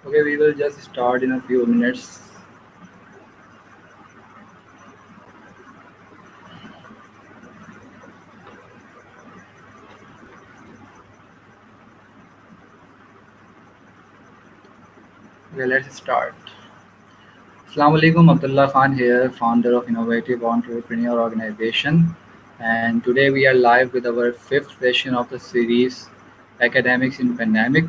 Okay, we will just start in a few minutes. Okay, let's start. Assalamu alaikum, Abdullah Khan here, founder of Innovative Entrepreneur Organization. And today we are live with our fifth session of the series Academics in Pandemic.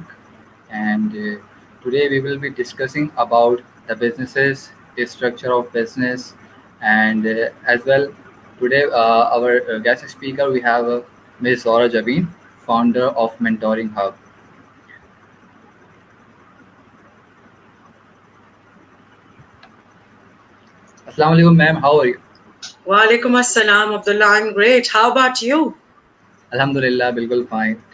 And today we will be discussing about the businesses, the structure of business, and as well today our guest speaker we have Ms. Zora Jabin, founder of Mentoring Hub. Assalamu alaikum, ma'am. How are you? Walaikum assalam, Abdullah. I'm great. How about you? Alhamdulillah, bilkul fine.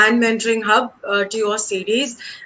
and Mentoring Hub to your series.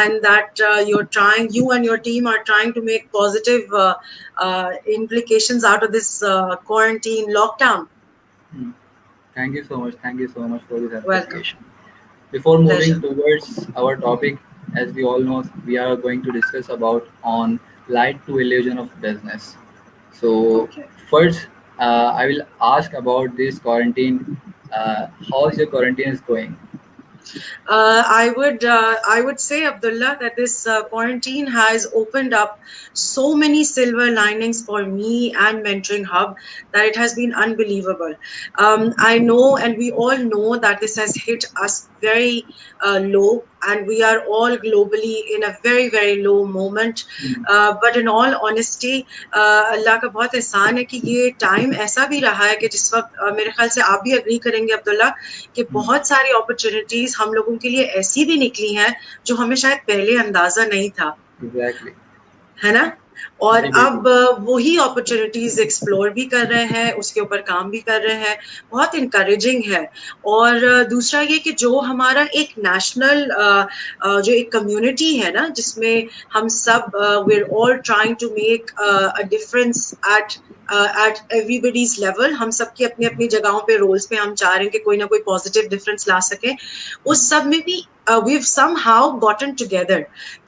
and that you and your team are trying to make positive implications out of this quarantine lockdown. Thank you so much. Thank you so much for this Welcome. appreciation. Before moving Pleasure. towards our topic, as we all know, we are going to discuss about on light to illusion of business. So Okay. first, I will ask about this quarantine. How's your quarantine is going? I would say, Abdullah, that this quarantine has opened up so many silver linings for me and Mentoring Hub that it has been unbelievable. I know, and we all know that this has hit us very low, and we are all globally in a very, very low moment. But in all honesty, اللہ کا بہت احسان ہے کہ یہ time ایسا بھی رہا ہے کہ جس وقت میرے خیال سے آپ بھی اگری کریں گے عبداللہ کہ بہت ساری اپرچونٹیز ہم لوگوں کے لیے ایسی بھی نکلی ہیں جو ہمیں شاید پہلے اندازہ نہیں تھا. Exactly. ہے نا؟ اور جی بالکل. اب وہی اپرچونٹیز ایکسپلور بھی کر رہے ہیں, اس کے اوپر کام بھی کر رہے ہیں, بہت انکریجنگ ہے. اور دوسرا یہ کہ جو ہمارا ایک نیشنل جو ایک کمیونٹی ہے نا جس میں ہم سب we're all trying to make a difference at everybody's level, ہم سب کی اپنی اپنی جگہوں پہ رولز پہ ہم چاہ رہے ہیں کہ کوئی نہ کوئی پازیٹیو ڈفرینس لا سکیں, اس سب میں بھی we've somehow gotten together,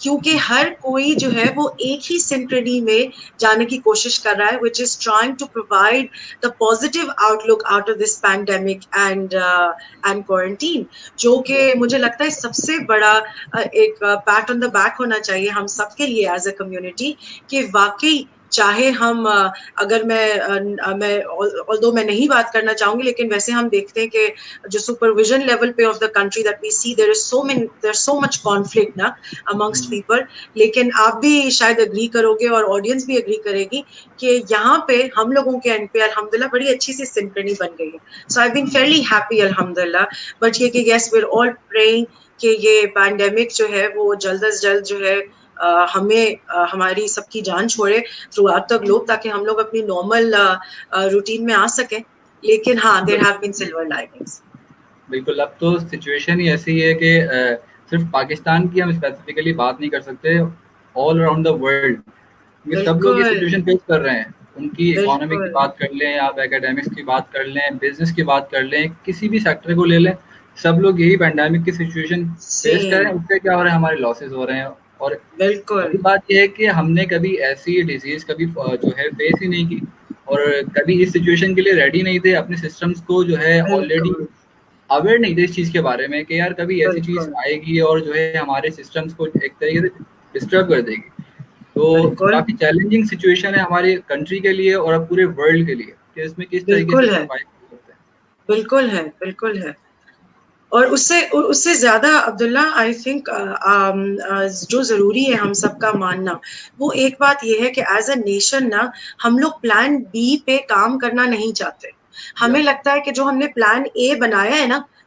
کیونکہ ہر کوئی جو ہے وہ ایک ہی سنکرنی میں جانے کی کوشش کر رہا ہے, which is trying to provide the positive outlook out of this pandemic and quarantine, جو کہ مجھے لگتا ہے سب سے بڑا ایک پیٹ آن دا بیک ہونا چاہیے ہم سب کے لیے ایز اے کمیونٹی کہ واقعی چاہے ہم اگر although میں نہیں بات کرنا چاہوں گی, لیکن ویسے ہم دیکھتے ہیں کہ جو سپرویژن لیول پہ of the country that we see there's so much conflict نا amongst people, لیکن آپ بھی شاید اگری کرو گے اور آڈینس بھی اگری کرے گی کہ یہاں پہ ہم لوگوں کے اینڈ پہ الحمدللہ بڑی اچھی سی سمپنی بن گئی ہے. سو آئی بین فیئرلی ہیپی الحمدللہ. بٹ یہ کہ یس ویئر آل پریئنگ کہ یہ پینڈیمک جو ہے وہ جلد از جلد جو ہے ہمیں ہماری سب کی جان چھوڑے تھرو آؤٹ دا گلوب, تاکہ ہم لوگ اپنی نارمل روٹین میں آ سکیں. لیکن ہاں دیر ہیو بین سلور لائننگس. بالکل, اب تو سچویشن ہی ایسی ہے کہ صرف پاکستان کی ہم اسپیسیفکلی بات نہیں کر سکتے, آل اراؤنڈ دا ورلڈ, کیونکہ سب لوگ یہ بالکل سچویشن فیس کر رہے ہیں. ان کی اکانومی کی بالکل بات کر لیں, آپ اکیڈمکس کی بات کر لیں, بزنس کی بات کر لیں, کسی بھی سیکٹر کو لے لیں, سب لوگ یہی پینڈیمک کی سچویشن فیس کر رہے ہیں. اس سے کیا ہو رہا ہے, ہمارے لاسز ہو رہے ہیں. اور بالکل بڑی بات یہ ہے کہ ہم نے کبھی ایسی ڈیزیز کبھی جو ہے فیس ہی نہیں کی, اور کبھی اس سچویشن کے لیے ریڈی نہیں تھے. اپنے سسٹمس کو جو ہے آلریڈی بالکل اویئر نہیں تھے اس چیز کے بارے میں کہ یار کبھی ایسی چیز بالکل آئے گی اور جو ہے ہمارے سسٹمس کو ایک طریقے سے ڈسٹرب کر دے گی. تو بالکل کافی چیلنجنگ سچویشن ہے ہماری کنٹری کے لیے اور پورے ورلڈ کے لیے کہ اس میں کس طریقے سے بالکل ہے سروائیو کر سکتے ہیں. بالکل ہے بالکل ہے. اور اس سے زیادہ عبداللہ آئی تھنک جو ضروری ہے ہم سب کا ماننا, وہ ایک بات یہ ہے کہ ایز اے نیشن نا ہم لوگ پلان بی پہ کام کرنا نہیں چاہتے. ہمیں لگتا ہے کہ جو ہم نے پلان اے بنایا ہے نا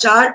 4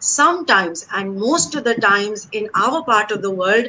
sometimes and most of the times in our part of the world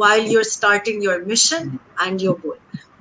while you're starting your mission and your goal।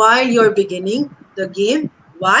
while you're beginning the game। Why?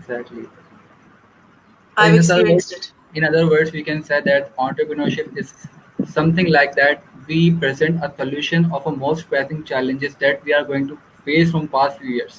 Exactly. I've experienced it. In other words, we can say that entrepreneurship is something like that. We present a solution of a most pressing challenges that we are going to face from past few years.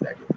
Exactly.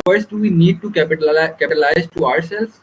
first do we need to capitalize to ourselves?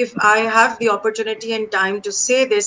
if I have the opportunity and time to say this,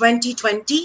2020,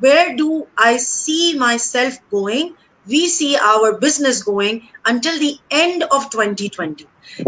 where do I see myself going, we see our business going until the end of 2020.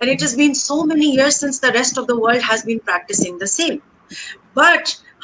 and it has been so many years since the rest of the world has been practicing the same. But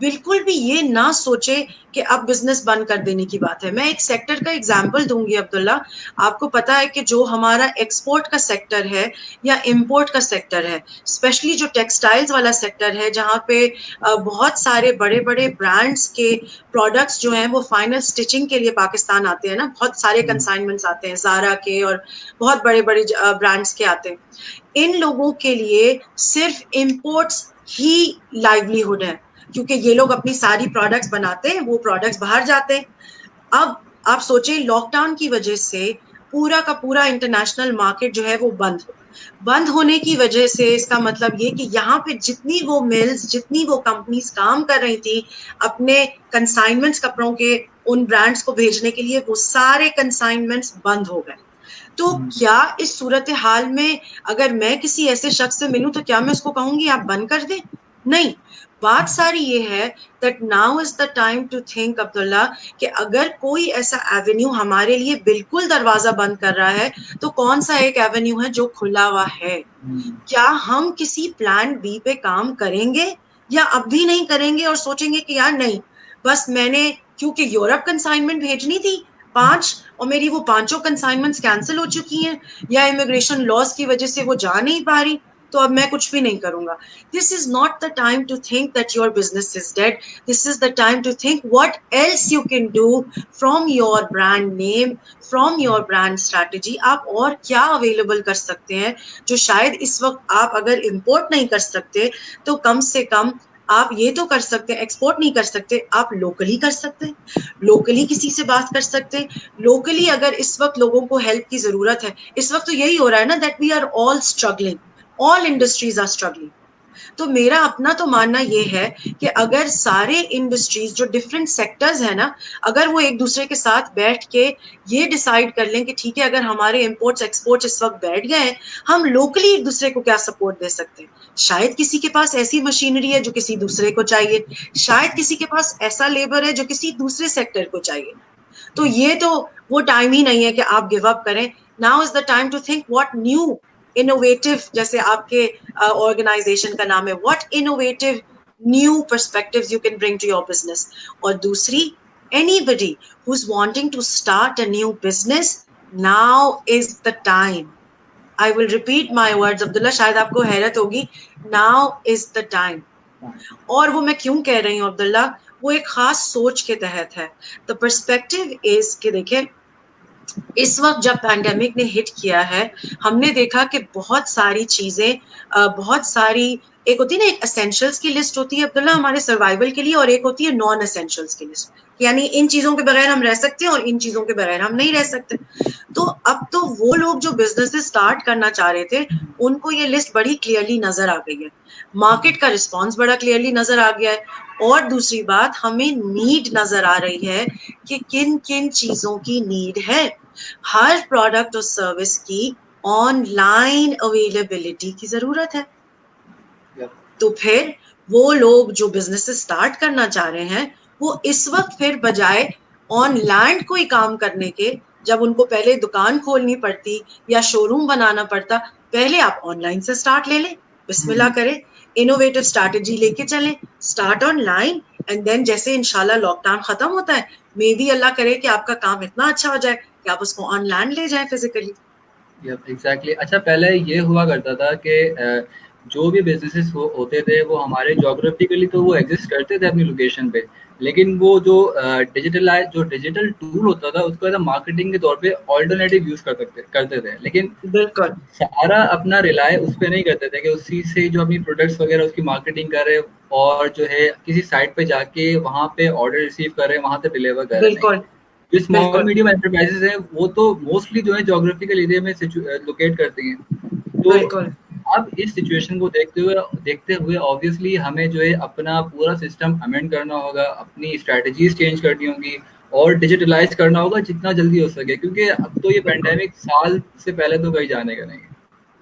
بالکل بھی یہ نہ سوچے کہ اب business بند کر دینے کی بات ہے. میں ایک سیکٹر کا ایگزامپل دوں گی عبداللہ. آپ کو پتا ہے کہ جو ہمارا ایکسپورٹ کا سیکٹر ہے یا امپورٹ کا سیکٹر ہے, اسپیشلی جو ٹیکسٹائلز والا سیکٹر ہے, جہاں پہ بہت سارے بڑے بڑے برانڈس کے پروڈکٹس جو ہیں وہ فائنل سٹیچنگ کے لیے پاکستان آتے ہیں نا, بہت سارے کنسائنمنٹس آتے ہیں زارا کے اور بہت بڑے بڑے برانڈس کے آتے ہیں. ان لوگوں کے لیے صرف امپورٹس ہی لائیولیہڈ ہے, کیونکہ یہ لوگ اپنی ساری پروڈکٹس بناتے ہیں, وہ پروڈکٹس باہر جاتے ہیں. اب آپ سوچیں لاک ڈاؤن کی وجہ سے پورا کا پورا انٹرنیشنل مارکیٹ جو ہے وہ بند ہونے کی وجہ سے اس کا مطلب یہ کہ یہاں پہ جتنی وہ ملز, جتنی وہ کمپنیز کام کر رہی تھی اپنے کنسائنمنٹس کپڑوں کے ان برانڈس کو بھیجنے کے لیے, وہ سارے کنسائنمنٹس بند ہو گئے. تو کیا اس صورتحال میں اگر میں کسی ایسے شخص سے ملوں تو کیا میں اس کو کہوں گی آپ بند کر دیں؟ نہیں. بات ساری یہ ہے that now is the time to think عبداللہ کہ اگر کوئی ایسا ایونیو ہمارے لیے بالکل دروازہ بند کر رہا ہے تو کون سا ایک ایونیو ہے جو کھلا ہوا ہے؟ کیا ہم کسی پلان بی پہ کام کریں گے یا اب بھی نہیں کریں گے اور سوچیں گے کہ یار نہیں, بس میں نے کیونکہ یورپ کنسائنمنٹ بھیجنی تھی 5 اور میری وہ 5 کنسائنمنٹس کینسل ہو چکی ہیں یا امیگریشن لاز کی وجہ سے وہ جا نہیں پا رہی, تو اب میں کچھ بھی نہیں کروں گا. This is not the time to think that your business is dead. This is the time to think what else you can do from your brand name, from your brand strategy. آپ اور کیا available کر سکتے ہیں جو شاید اس وقت آپ اگر امپورٹ نہیں کر سکتے تو کم سے کم آپ یہ تو کر سکتے ہیں, ایکسپورٹ نہیں کر سکتے, آپ لوکلی کر سکتے ہیں, لوکلی کسی سے بات کر سکتے ہیں. لوکلی اگر اس وقت لوگوں کو ہیلپ کی ضرورت ہے, اس وقت تو یہی ہو رہا ہے نا that we are all struggling, all industries are struggling. تو میرا اپنا تو ماننا یہ ہے کہ اگر سارے انڈسٹریز جو ڈفرینٹ سیکٹرز ہیں نا, اگر وہ ایک دوسرے کے ساتھ بیٹھ کے یہ ڈیسائیڈ کر لیں کہ ٹھیک ہے اگر ہمارے امپورٹس ایکسپورٹس اس وقت بیٹھ گئے ہیں, ہم لوکلی ایک دوسرے کو کیا سپورٹ دے سکتے ہیں. شاید کسی کے پاس ایسی مشینری ہے جو کسی دوسرے کو چاہیے, شاید کسی کے پاس ایسا لیبر ہے جو کسی دوسرے سیکٹر کو چاہیے. تو یہ تو وہ ٹائم ہی نہیں ہے کہ آپ گیو اپ کریں. Now is the time to think what new innovative, جیسے آپ کے آرگنائزیشن کا نام ہے, what innovative new perspectives you can bring to your business. اور دوسری, anybody who's wanting to start a new business, now is the time. I will repeat my words عبداللہ, شاید آپ کو حیرت ہوگی, now is the time. اور وہ میں کیوں کہہ رہی ہوں عبداللہ, وہ ایک خاص سوچ کے تحت ہے. The perspective is کہ دیکھیں اس وقت جب پینڈیمک نے ہٹ کیا ہے, ہم نے دیکھا کہ بہت ساری چیزیں, بہت ساری, ایک ہوتی ہے نا ایک اسینشلس کی لسٹ ہوتی ہے عبداللہ ہمارے سروائیول کے لیے, اور ایک ہوتی ہے نان اسینشلس کی لسٹ, یعنی ان چیزوں کے بغیر ہم رہ سکتے ہیں اور ان چیزوں کے بغیر ہم نہیں رہ سکتے. تو اب تو وہ لوگ جو بزنس اسٹارٹ کرنا چاہ رہے تھے ان کو یہ لسٹ بڑی کلیئرلی نظر آ گئی ہے, مارکیٹ کا رسپانس بڑا کلیئرلی نظر آ گیا ہے, اور دوسری بات ہمیں نیڈ نظر آ رہی ہے کہ کن کن چیزوں کی نیڈ ہے. ہر پروڈکٹ اور سروس کی آن لائن اویلیبلٹی کی ضرورت ہے. تو پھر وہ لوگ جو بزنس اسٹارٹ کرنا چاہ رہے ہیں وہ اس وقت پھر بجائے آن لائن کوئی کام کرنے کے, جب ان کو پہلے دکان کھولنی پڑتی یا شو روم بنانا پڑتا, پہلے آپ آن لائن سے اسٹارٹ لے لیں, بسم اللہ کریں, انوویٹو اسٹریٹجی لے کے چلیں, start online, and then جیسے انشاءاللہ لاک ڈاؤن ختم ہوتا ہے, مے بی اللہ کرے کہ آپ کا کام اتنا اچھا ہو جائے کہ آپ اس کو آن لائن لے جائیں فزیکلی. ایگزیکٹلی. اچھا پہلے یہ ہوا کرتا تھا کہ جو بھی بزنسز ہوتے تھے وہ ہمارے جغرافیکلی تو وہ ایگزسٹ کرتے تھے اپنی لوکیشن پہ, لیکن وہ جو ڈیجیٹل ٹول ہوتا تھا اس کو مارکیٹنگ کے طور پہ آلٹرنیٹیو یوز کرتے تھے, لیکن بالکل سارا اپنا ریلائی اس پہ نہیں کرتے تھے کہ اسی سے جو اپنی پروڈکٹس وغیرہ اس کی مارکیٹنگ کرے اور جو ہے کسی سائٹ پہ جا کے وہاں پہ آرڈر ریسیو کرے, وہاں سے ڈلیور کرے. بالکل جو اسمال میڈیم انٹرپرائزز ہیں وہ تو موسٹلی جو ہے جغرافیکل ایریا میں لوکیٹ کرتی ہیں. تو بالکل اب اس سچویشن کو دیکھتے ہوئے آبویسلی ہمیں جو ہے اپنا پورا سسٹم امینڈ کرنا ہوگا, اپنی اسٹریٹجیز چینج کرنی ہوگی اور ڈیجیٹلائز کرنا ہوگا جتنا جلدی ہو سکے, کیونکہ اب تو یہ پینڈیمک سال سے پہلے تو کہیں جانے کا نہیں ہے.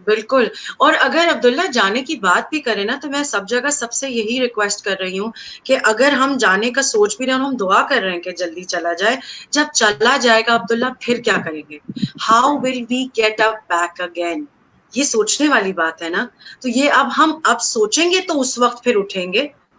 بالکل. اور اگر عبداللہ جانے کی بات بھی کریں نا تو میں سب جگہ سب سے یہی ریکویسٹ کر رہی ہوں کہ اگر ہم جانے کا سوچ بھی رہے ہیں, ہم دعا کر رہے ہیں کہ جلدی چلا جائے, جب چلا جائے گا عبداللہ پھر کیا کریں گے, how will we get up back again, یہ سوچنے والی بات ہے نا. تو یہ اب ہم سوچیں گے تو اس وقت پھر اٹھیں گے,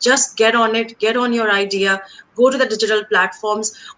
just get on it, get on your idea, go to the digital platforms.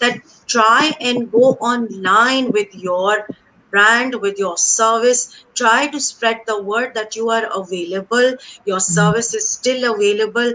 that try and go online with your brand, with your service. Try to spread the word that you are available, your service is still available.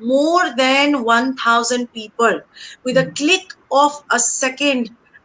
more than 1000 people with a click of a second.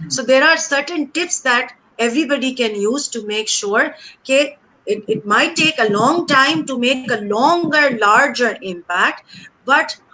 So there are certain tips that everybody can use to make sure that it might take a long time to make a longer, larger impact, but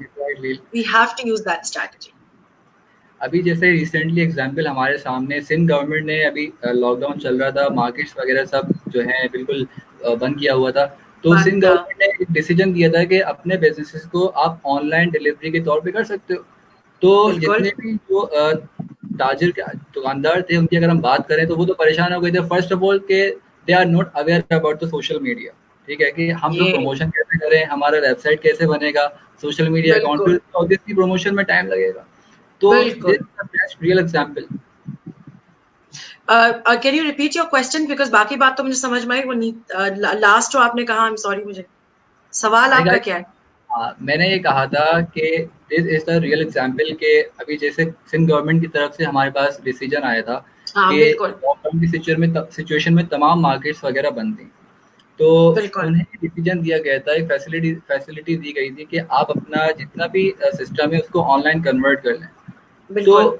Right. We have to use that strategy. ابھی جیسے recently example ہمارے سامنے Sindh government نے ابھی lock down چل رہا تھا, markets وغیرہ سب جو ہے بالکل بند کیا ہوا تھا, تو بند سندھ تھا. گورنمنٹ نے ایک ڈیسیجن دیا تھا کہ اپنے بزنسز کو آپ آن لائن ڈلیوری کے طور پہ کر سکتے ہو. تو بالکل جتنے بھی جو تاجر کے دکاندار تھے ان کی اگر ہم بات کریں تو وہ تو پریشان ہو گئے تھے فرسٹ آف آل کہ they are not aware about the social media. ٹھیک ہے کہ ہم لوگ یہ پروموشن کیسے کریں, ہمارا ویب سائٹ کیسے بنے گا, سوشل میڈیا اکاؤنٹ بالکل پہ obviously پروموشن میں ٹائم لگے گا. تو دس بالکل. Is the best real example. Can you repeat your question because باقی بات تو مجھے سمجھ میں آئی, وہ لاسٹ جو آپ نے کہا, آئی ایم سوری, مجھے سوال آپ کا کیا ہے؟ میں نے یہ کہا تھا کہ دس از دا ریئل ایگزامپل کہ ابھی جیسے سندھ گورنمنٹ کی طرف سے ہمارے پاس ڈیسیجن آیا تھا ہاں کہ بالکل لاک ڈاؤن کی سچویشن میں تمام مارکیٹس وغیرہ بند تھیں, تو بالکل انہیں ڈیسیجن دیا گیا تھا, ایک فیسلٹی دی گئی تھی کہ آپ اپنا جتنا بھی سسٹم ہے اس کو آن لائن کنورٹ کر لیں. تو بالکل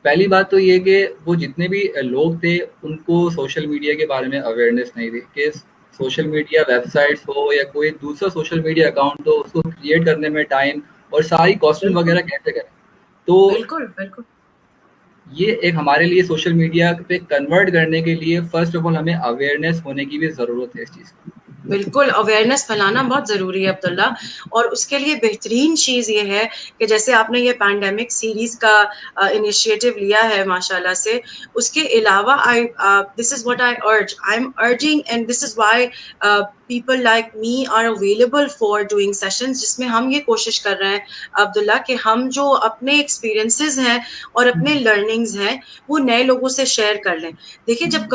پہلی بات تو یہ کہ وہ جتنے بھی لوگ تھے ان کو سوشل میڈیا کے بارے میں اویئرنیس نہیں تھی کہ سوشل میڈیا ویب سائٹس ہو یا کوئی دوسرا سوشل میڈیا اکاؤنٹ ہو اس کو کریٹ کرنے میں ٹائم اور ساری کاسٹنگ بالکل وغیرہ کیسے کریں. تو بالکل بالکل یہ ایک ہمارے لیے سوشل میڈیا پہ کنورٹ کرنے کے لیے فرسٹ آف آل ہمیں اویئرنیس ہونے کی بھی ضرورت ہے اس چیز کی. بالکل اویئرنیس پھیلانا بہت ضروری ہے عبداللہ, اور اس کے لیے بہترین چیز یہ ہے کہ جیسے آپ نے یہ پینڈیمک سیریز کا انیشیٹو لیا ہے ماشاء اللہ سے, اس کے علاوہ this is what I am urging and this is why people like me are available for doing sessions, جس میں ہم یہ کوشش کر رہے ہیں عبداللہ کہ ہم جو اپنے ایکسپیرینسز ہیں اور اپنے لرننگز ہیں وہ نئے لوگوں سے شیئر کر لیں. دیکھیں جب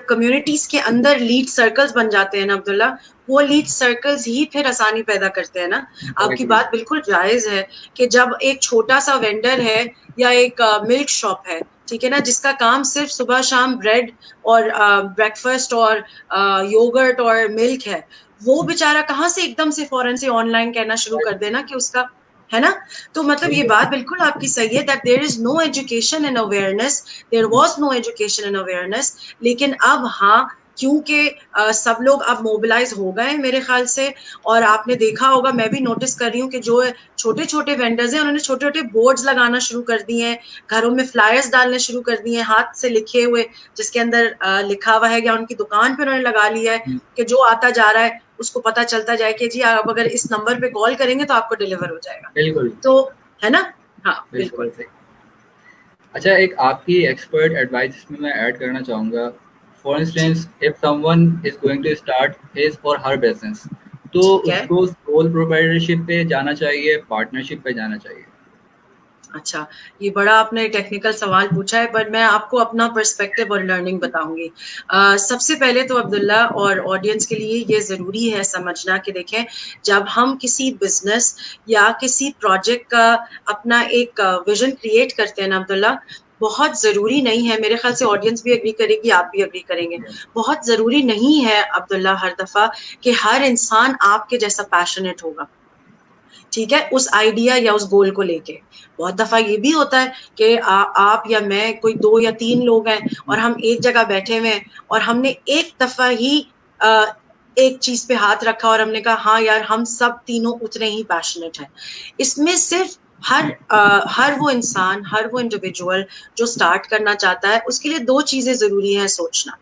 کمیونٹیز کے اندر لیڈ سرکلز بن جاتے ہیں نا عبداللہ, وہ لیڈ سرکلز ہی پھر آسانی پیدا کرتے ہیں نا. آپ کی بات بالکل جائز ہے کہ جب ایک چھوٹا سا وینڈر ہے یا ایک ملک شاپ ہے, ٹھیک ہے نا, جس کا کام صرف صبح شام بریڈ اور بریکفاسٹ اور یوگرٹ اور ملک ہے, وہ بیچارہ کہاں سے ایک دم سے فوراً سے آن لائن کہنا شروع کر دینا کہ اس کا ہے نا. تو مطلب یہ بات بالکل آپ کی صحیح ہے that there is no education and awareness, there was no education and awareness. لیکن اب ہاں, کیونکہ سب لوگ اب موبلائز ہو گئے میرے خیال سے, اور آپ نے دیکھا ہوگا, میں بھی نوٹس کر رہی ہوں کہ جو چھوٹے چھوٹے وینڈرز ہیں انہوں نے چھوٹے چھوٹے بورڈز لگانا شروع کر دیے ہیں, گھروں میں فلائرز ڈالنے شروع کر دیے ہیں ہاتھ سے لکھے ہوئے, جس کے اندر لکھا ہوا ہے, یا ان کی دکان پہ انہوں نے لگا لیا ہے کہ جو آتا جا رہا ہے اس کو پتا چلتا جائے کہ جی آپ اگر اس نمبر پہ کال کریں گے تو آپ کو ڈیلیور ہو جائے گا. بالکل تو ہے نا, ہاں بالکل. بالکل صحیح. اچھا, ایک آپ کی ایکسپرٹ ایڈوائس اس میں ایڈ کرنا چاہوں گا. For the instance of someone is going to start his or her business, تو ٹھیک اس ہے. کو سول پروپرائٹرشپ پہ جانا چاہیے, پارٹنرشپ پہ جانا چاہیے؟ اچھا, یہ بڑا آپ نے ٹیکنیکل سوال پوچھا ہے, بٹ میں آپ کو اپنا پرسپیکٹو اور لرننگ بتاؤں گی. سب سے پہلے تو عبداللہ اور آڈینس کے لیے یہ ضروری ہے سمجھنا کہ دیکھیں, جب ہم کسی بزنس یا کسی پروجیکٹ کا اپنا ایک ویژن کریٹ کرتے ہیں نا عبداللہ, بہت ضروری نہیں ہے, میرے خیال سے آڈینس بھی اگری کرے گی, آپ بھی اگری کریں گے, بہت ضروری نہیں ہے عبداللہ ہر دفعہ کہ ہر انسان آپ کے جیسا پیشنیٹ ہوگا, ٹھیک ہے, اس آئیڈیا یا اس گول کو لے کے. بہت دفعہ یہ بھی ہوتا ہے کہ آپ یا میں, کوئی 2 یا 3 لوگ ہیں اور ہم ایک جگہ بیٹھے ہوئے ہیں اور ہم نے ایک دفعہ ہی ایک چیز پہ ہاتھ رکھا اور ہم نے کہا ہاں یار ہم سب تینوں اتنے ہی پیشنیٹ ہیں. اس میں صرف ہر وہ انسان, ہر وہ انڈیویجول جو سٹارٹ کرنا چاہتا ہے, اس کے لیے 2 چیزیں ضروری ہیں سوچنا.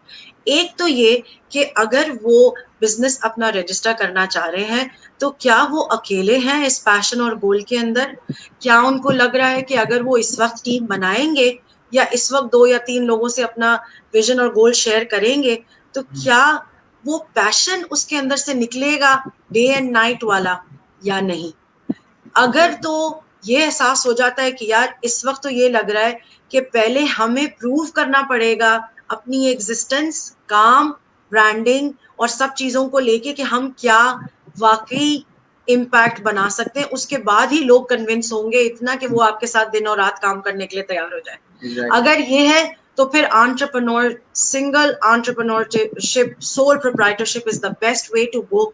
ایک تو یہ کہ اگر وہ بزنس اپنا رجسٹر کرنا چاہ رہے ہیں تو کیا وہ اکیلے ہیں اس پیشن اور گول کے اندر, کیا ان کو لگ رہا ہے کہ اگر وہ اس وقت ٹیم بنائیں گے یا اس وقت 2 یا 3 لوگوں سے اپنا ویژن اور گول شیئر کریں گے تو کیا وہ پیشن اس کے اندر سے نکلے گا ڈے اینڈ نائٹ والا یا نہیں. اگر تو یہ احساس ہو جاتا ہے کہ یار اس وقت تو یہ لگ رہا ہے کہ پہلے ہمیں پروو کرنا پڑے گا اپنی ایگزسٹنس, کام, برانڈنگ اور سب چیزوں کو لے کے کہ ہم کیا واقعی امپیکٹ بنا سکتے ہیں, اس کے بعد ہی لوگ کنونس ہوں گے اتنا کہ وہ آپ کے ساتھ دن اور رات کام کرنے کے لیے تیار ہو جائے. اگر یہ ہے تو پھر entrepreneur, single entrepreneurship, sole proprietorship is the best way to go.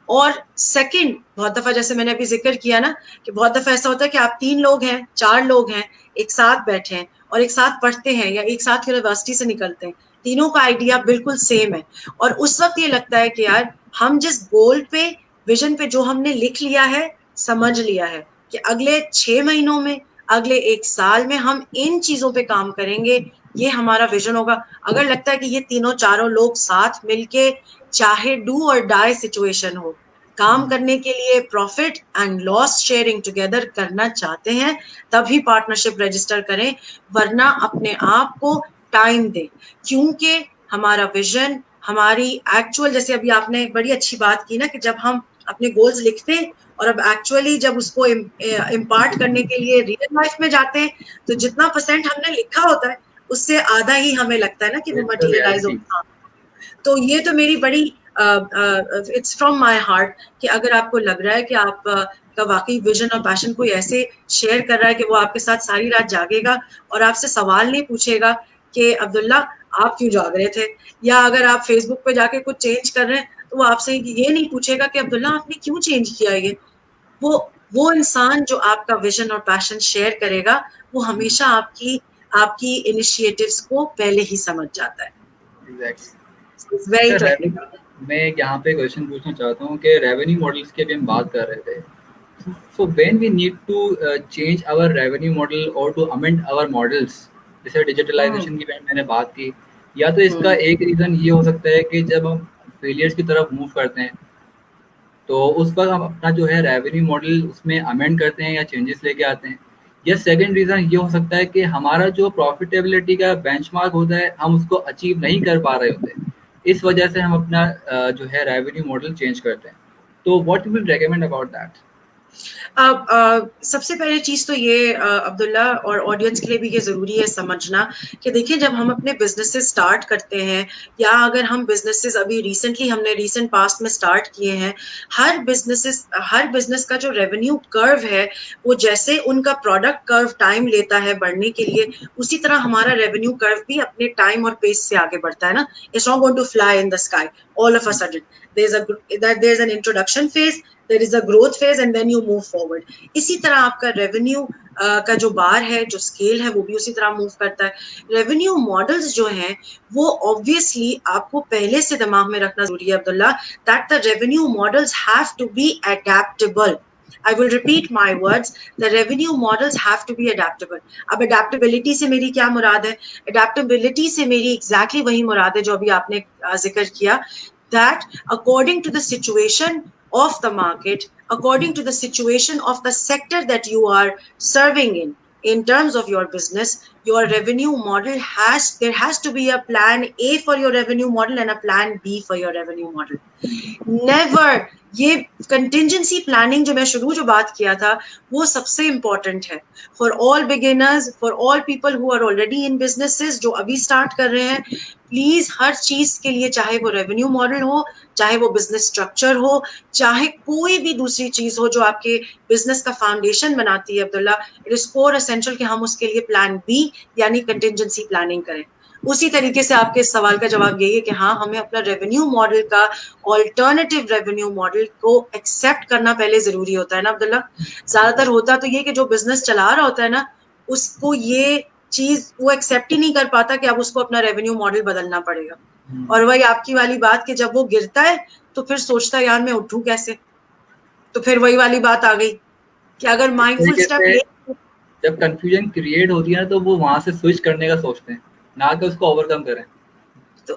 اور سیکنڈ, بہت دفعہ جیسے میں نے ابھی ذکر کیا نا کہ بہت دفعہ ایسا ہوتا ہے کہ آپ 3 لوگ ہیں, 4 لوگ ہیں, ایک ساتھ بیٹھے ہیں اور ایک ساتھ پڑھتے ہیں یا ایک ساتھ یونیورسٹی سے نکلتے ہیں, تینوں کا آئیڈیا بالکل سیم ہے, اور اس وقت یہ لگتا ہے کہ یار ہم جس گول پہ, ویژن پہ جو ہم نے لکھ لیا ہے, سمجھ لیا ہے کہ اگلے 6 مہینوں میں, اگلے 1 سال میں ہم ان چیزوں پہ کام کریں گے, یہ ہمارا ویژن ہوگا. اگر لگتا ہے کہ یہ تینوں چاروں لوگ ساتھ مل کے چاہے ڈو اور ڈائی سچویشن ہو, کام کرنے کے لیے profit and loss sharing together کرنا چاہتے ہیں, تبھی پارٹنرشپ رجسٹر کریں, ورنہ اپنے آپ کو ٹائم دیں. کیونکہ ہمارا ویژن, ہماری ایکچوئل, جیسے ابھی آپ نے ایک بڑی اچھی بات کی نا کہ جب ہم اپنے گولز لکھتے ہیں اور اب ایکچولی جب اس کو امپارٹ کرنے کے لیے ریئل لائف میں جاتے ہیں تو جتنا پرسینٹ ہم نے لکھا ہوتا ہے اس سے آدھا ہی ہمیں لگتا ہے نا کہ وہ It's the مٹیریلائز reality. ہوتا. تو یہ تو میری بڑی اٹس فرام مائی ہارٹ کہ اگر آپ کو لگ رہا ہے کہ آپ کا واقعی ویژن اور پیشن کوئی ایسے شیئر کر رہا ہے کہ وہ آپ کے ساتھ ساری رات جاگے گا اور آپ سے سوال نہیں پوچھے گا کہ عبداللہ آپ کیوں جاگ رہے تھے, یا اگر آپ فیس بک پہ جا کے کچھ چینج کر رہے ہیں تو وہ آپ سے یہ نہیں پوچھے گا کہ عبداللہ آپ نے کیوں چینج کیا یہ. وہ انسان جو آپ کا ویژن اور پیشن شیئر کرے گا وہ ہمیشہ آپ کی انیشیٹوز کو پہلے ہی سمجھ جاتا ہے. Exactly. ویری اچھا انٹرسٹنگ. میں یہاں پہ کوشچن پوچھنا چاہتا ہوں کہ ریونیو ماڈلس کی بھی ہم بات کر رہے تھے. So when we need to change our revenue model or to amend our models, جیسے ڈیجیٹلائزیشن کی میں نے بات کی, یا تو اس کا ایک ریزن یہ ہو سکتا ہے کہ جب ہم فیلئرس کی طرف موو کرتے ہیں تو اس وقت ہم اپنا جو ہے ریونیو ماڈل اس میں امینڈ کرتے ہیں یا چینجز لے کے آتے ہیں. یا سیکنڈ ریزن یہ ہو سکتا ہے کہ ہمارا جو پروفیٹیبلٹی کا بینچ مارک ہوتا ہے ہم اس کو اچیو نہیں کر پا رہے ہوتے, اس وجہ سے ہم اپنا جو ہے ریونیو ماڈل چینج کرتے ہیں. تو what you will recommend about that? سب سے پہلی چیز تو یہ عبداللہ اور آڈینس کے لیے بھی یہ ضروری ہے سمجھنا کہ دیکھیں جب ہم اپنے بزنس اسٹارٹ کرتے ہیں یا اگر ہم بزنس ابھی ریسنٹلی ہم نے ریسنٹ پاسٹ میں اسٹارٹ کیے ہیں, ہر بزنس کا جو ریونیو کرو ہے وہ جیسے ان کا پروڈکٹ کرو ٹائم لیتا ہے بڑھنے کے لیے, اسی طرح ہمارا ریونیو کرو بھی اپنے ٹائم اور پیس سے آگے بڑھتا ہے نا. It's not going to fly in the sky all of a sudden. There's an introduction phase, there is a growth phase and then you move forward. اسی طرح آپ کا ریونیو کا جو بار ہے, جو اسکیل ہے, وہ بھی اسی طرح موو کرتا ہے. ریونیو ماڈلز جو ہیں وہ obviously آپ کو پہلے سے دماغ میں رکھنا ضروری ہے عبداللہ, that the revenue models have to be adaptable. I will repeat my words. The revenue models have to be adaptable. اب adaptability سے میری کیا مراد ہے؟ adaptability سے میری exactly وہی مراد ہے جو ابھی آپ نے ذکر کیا, that according to the situation of the market, according to the situation of the sector that you are serving in terms of your business, your revenue model there has to be a plan A for your revenue model and a plan B for your revenue model. Never, یہ contingency planning جو میں شروع جو بات کیا تھا وہ سب سے امپورٹنٹ ہے for all beginners, for all people who are already in businesses, جو ابھی اسٹارٹ کر رہے ہیں. پلیز ہر چیز کے لیے, چاہے وہ ریونیو ماڈل ہو, چاہے وہ بزنس اسٹرکچر ہو, چاہے کوئی بھی دوسری چیز ہو جو آپ کے بزنس کا فاؤنڈیشن بناتی ہے عبداللہ, اٹ از کور اسینشل کہ ہم اس کے لیے پلان بی یعنی کنٹینجنسی پلاننگ کریں. اسی طریقے سے آپ کے اس سوال کا جواب یہی ہے کہ ہاں ہمیں اپنا ریونیو ماڈل کا آلٹرنیٹیو ریونیو ماڈل کو ایکسیپٹ کرنا پہلے ضروری ہوتا ہے نا عبداللہ. زیادہ تر ہوتا تو یہ کہ جو بزنس چلا رہا ہوتا ہے نا اس کو یہ چیز وہ ایکسیپٹ ہی نہیں کر پاتا کہ اب اس کو اپنا ریونیو ماڈل بدلنا پڑے گا. اور وہی آپ کی والی بات کہ جب وہ گرتا ہے تو پھر سوچتا ہے یار میں اٹھوں کیسے. تو پھر وہی والی بات آ گئی کہ اگر اس مائنڈ فل طریقے اسٹیپ سے لے جب کنفیوژن کریٹ ہوتی ہے نا تو وہ وہاں سے سوئچ کرنے کا سوچتے ہیں, نہ کہ اس کو اوور کم کریں. تو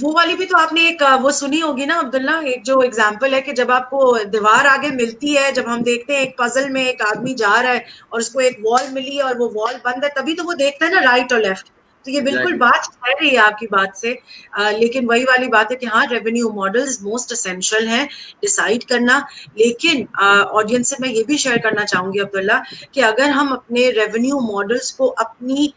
وہ والی بھی تو آپ نے ایک وہ سنی ہوگی نا عبداللہ, ایک جو اگزامپل ہے کہ جب آپ کو دیوار آگے ملتی ہے, جب ہم دیکھتے ہیں ایک پزل میں ایک آدمی جا رہا ہے اور اس کو ایک وال ملی اور وہ وال بند ہے, تبھی تو وہ دیکھتا ہے نا رائٹ اور لیفٹ. تو یہ بالکل Exactly. بات کہہ رہی ہے آپ کی بات سے, لیکن وہی والی بات ہے کہ ہاں ریونیو ماڈلز موسٹ اسینشیل ہیں ڈیسائیڈ کرنا. لیکن آڈینس سے میں یہ بھی شیئر کرنا چاہوں گی عبداللہ کہ اگر ہم اپنے ریونیو ماڈلز کو اپنی